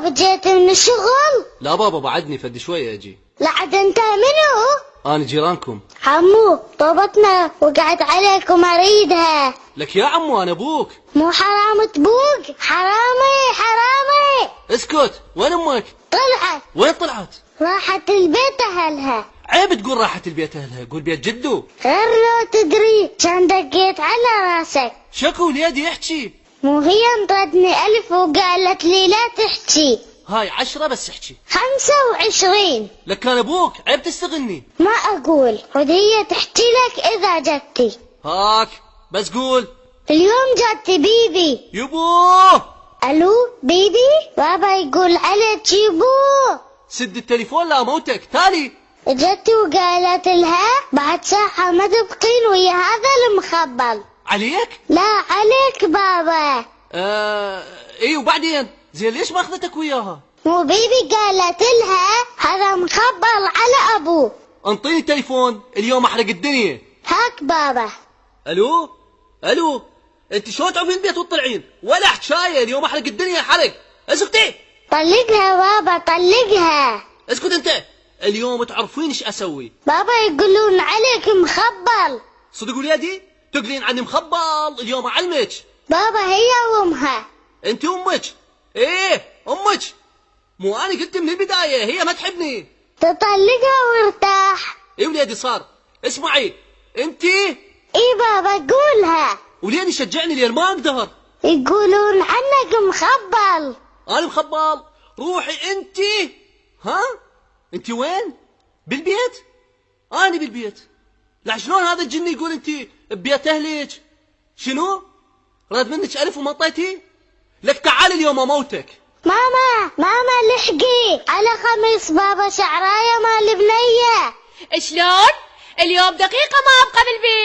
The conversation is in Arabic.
بابا جيت من الشغل؟ لا بابا بعدني فد شوية اجي. لعد انت منو؟ انا جيرانكم. عمو طوبتنا وقعت عليك وما اريدها. لك يا عمو انا ابوك. مو حرام تبوق، حرامي حرامي. اسكت، وين امك؟ طلعت. وين طلعت؟ راحت البيت اهلها. عيب تقول راحت البيت اهلها، قول بيت جدو. غير لو تدري كان دقيت على راسك. شكو وليدي احكي. مو هي انطتني 1000 وقالت لي لا تحكي. هاي 10 بس احكي. 25. لك كان ابوك، عيب تستغني. ما اقول، خذ هي تحكي لك اذا جتي. هاك بس قول. اليوم جتي بيبي. يبوه. الو بيبي؟ بابا يقول عليك يبوه. سد التليفون لا موتك. تالي جتي وقالت لها بعد ساعة ما تبقين ويا هذا المخبل. عليك؟ لا عليك بابا. ايه وبعدين؟ زين ليش ما اخذتك وياها؟ مو بيبي قالت لها هذا مخبل على ابوه. انطيني التليفون اليوم احرق الدنيا. هاك بابا. الو الو، انت شلون تعرفين البيت وتطلعين؟ ولا حكايه، اليوم احرق الدنيا حرق. اسكتي. طلقها بابا طلقها. اسكت انت. اليوم تعرفين ايش اسوي. بابا يقولون عليك مخبل. صدق وليدي؟ تقلين عني مخبل، اليوم اعلمك. بابا هي وامها. انت امك؟ ايه امك. مو انا قلت من البدايه هي ما تحبني. تطلقها وارتاح. ايه وليدي صار. اسمعي انت. اي بابا قولها. وليدي شجعني لين ما اقدر. يقولون عنك مخبل. انا مخبل؟ روحي انت. ها انت وين؟ بالبيت؟ انا بالبيت. لا شلون هذا الجن يقول انت ببيت اهلك؟ شنو؟ راد منك 1000 وما انطيتي؟ لك تعال اليوم اموتك. ماما لحقي على خميس بابا شعرايه مال بنيه. شلون؟ اليوم دقيقة ما ابقى بالبيت.